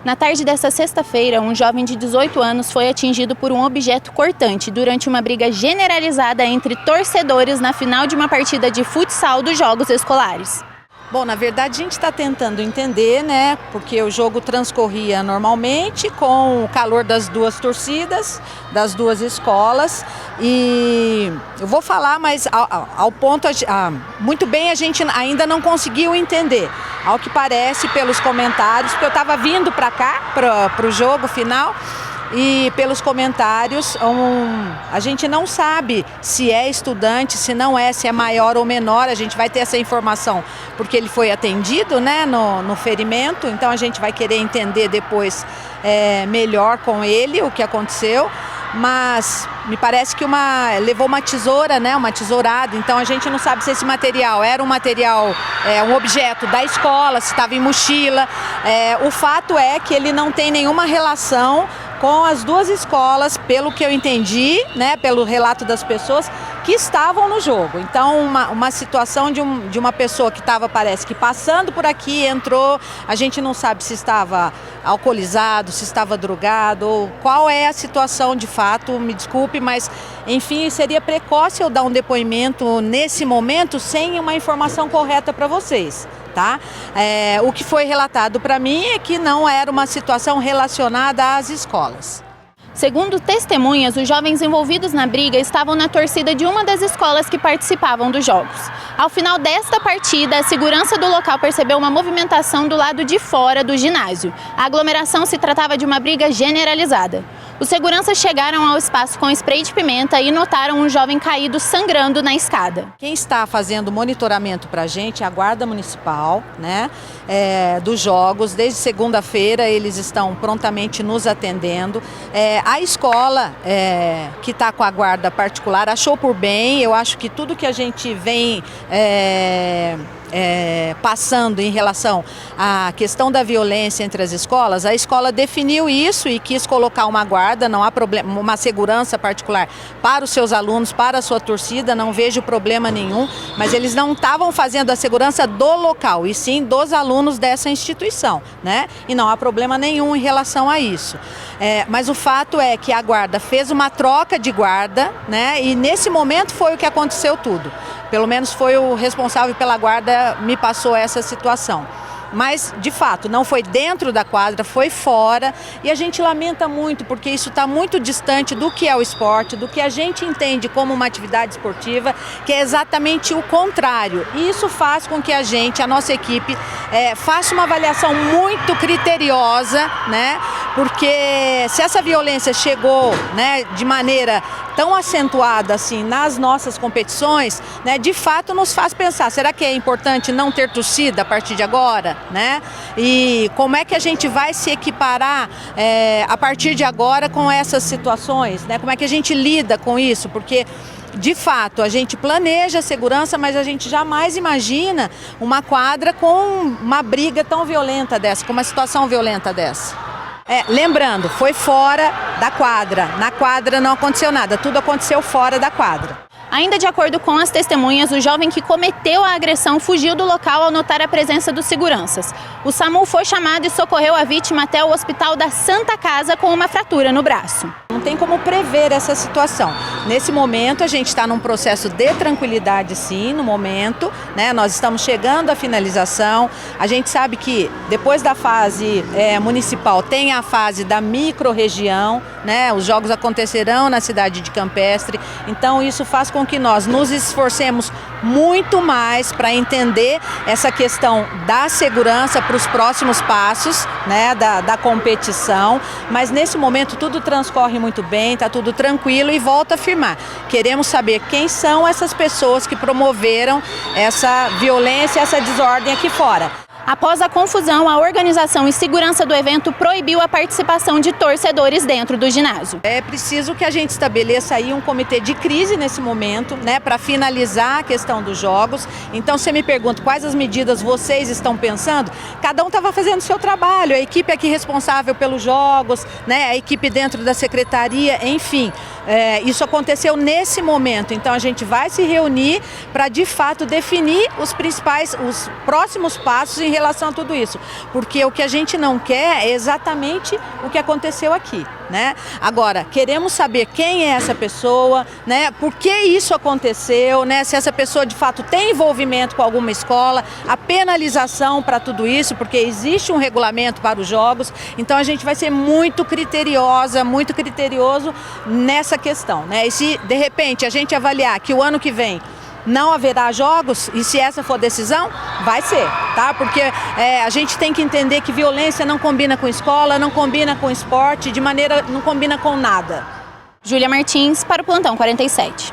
Na tarde desta sexta-feira, um jovem de 18 anos foi atingido por um objeto cortante durante uma briga generalizada entre torcedores na final de uma partida de futsal dos Jogos Escolares. Bom, na verdade a gente está tentando entender, né, porque o jogo transcorria normalmente com o calor das duas torcidas, das duas escolas, e eu vou falar, mas ao ponto, muito bem, a gente ainda não conseguiu entender, ao que parece pelos comentários, porque eu estava vindo para cá, para o jogo final, e pelos comentários, a gente não sabe se é estudante, se não é, se é maior ou menor. A gente vai ter essa informação porque ele foi atendido, né, no ferimento, então a gente vai querer entender depois melhor com ele o que aconteceu. Mas me parece que levou uma tesoura, né, uma tesourada, então a gente não sabe se esse material era um material, um objeto da escola, se estava em mochila. O fato é que ele não tem nenhuma relação com as duas escolas, pelo que eu entendi, né, pelo relato das pessoas que estavam no jogo. Então, uma situação de uma pessoa que estava, parece que passando por aqui, entrou, a gente não sabe se estava alcoolizado, se estava drogado, ou qual é a situação de fato, me desculpe, mas, enfim, seria precoce eu dar um depoimento nesse momento sem uma informação correta para vocês. Tá? O que foi relatado para mim é que não era uma situação relacionada às escolas. Segundo testemunhas, os jovens envolvidos na briga estavam na torcida de uma das escolas que participavam dos jogos. Ao final desta partida, a segurança do local percebeu uma movimentação do lado de fora do ginásio. A aglomeração se tratava de uma briga generalizada. Os seguranças chegaram ao espaço com spray de pimenta e notaram um jovem caído sangrando na escada. Quem está fazendo monitoramento para a gente é a Guarda Municipal, né, dos Jogos. Desde segunda-feira eles estão prontamente nos atendendo. A escola que está com a guarda particular achou por bem. Eu acho que tudo que a gente vem passando em relação à questão da violência entre as escolas, a escola definiu isso e quis colocar uma guarda, não há problema, uma segurança particular para os seus alunos, para a sua torcida, não vejo problema nenhum, mas eles não estavam fazendo a segurança do local, e sim dos alunos dessa instituição, né? E não há problema nenhum em relação a isso. Mas o fato é que a guarda fez uma troca de guarda, né? E nesse momento foi o que aconteceu tudo. Pelo menos foi o responsável pela guarda, me passou essa situação. Mas, de fato, não foi dentro da quadra, foi fora, e a gente lamenta muito, porque isso está muito distante do que é o esporte, do que a gente entende como uma atividade esportiva, que é exatamente o contrário. E isso faz com que a nossa equipe, faça uma avaliação muito criteriosa, né? Porque se essa violência chegou, né, de maneira tão acentuada assim nas nossas competições, né, de fato nos faz pensar, será que é importante não ter torcida a partir de agora, né? E como é que a gente vai se equiparar a partir de agora com essas situações, né? Como é que a gente lida com isso? Porque de fato, a gente planeja a segurança, mas a gente jamais imagina uma quadra com uma briga tão violenta dessa, com uma situação violenta dessa. Lembrando, foi fora da quadra. Na quadra não aconteceu nada, tudo aconteceu fora da quadra. Ainda de acordo com as testemunhas, o jovem que cometeu a agressão fugiu do local ao notar a presença dos seguranças. O SAMU foi chamado e socorreu a vítima até o hospital da Santa Casa com uma fratura no braço. Não tem como prever essa situação. Nesse momento, a gente está num processo de tranquilidade, sim, no momento, né? Nós estamos chegando à finalização. A gente sabe que depois da fase municipal tem a fase da microrregião, né? Os jogos acontecerão na cidade de Campestre, então isso faz com que nós nos esforcemos muito mais para entender essa questão da segurança para os próximos passos, né, da competição, mas nesse momento tudo transcorre muito bem, está tudo tranquilo, e volto a afirmar, queremos saber quem são essas pessoas que promoveram essa violência, essa desordem aqui fora. Após a confusão, a organização e segurança do evento proibiu a participação de torcedores dentro do ginásio. É preciso que a gente estabeleça aí um comitê de crise nesse momento, né, para finalizar a questão dos jogos. Então, você me pergunta quais as medidas vocês estão pensando? Cada um estava fazendo o seu trabalho, a equipe aqui responsável pelos jogos, né, a equipe dentro da secretaria, enfim. isso aconteceu nesse momento, então a gente vai se reunir para de fato definir os próximos passos em relação a tudo isso, porque o que a gente não quer é exatamente o que aconteceu aqui, né? Agora, queremos saber quem é essa pessoa, né? Por que isso aconteceu, né? Se essa pessoa de fato tem envolvimento com alguma escola, a penalização para tudo isso, porque existe um regulamento para os jogos, então a gente vai ser muito criteriosa, muito criterioso nessa questão, né? E se de repente a gente avaliar que o ano que vem não haverá jogos, e se essa for a decisão, vai ser, tá? Porque a gente tem que entender que violência não combina com escola, não combina com esporte, não combina com nada. Júlia Martins para o Plantão 47.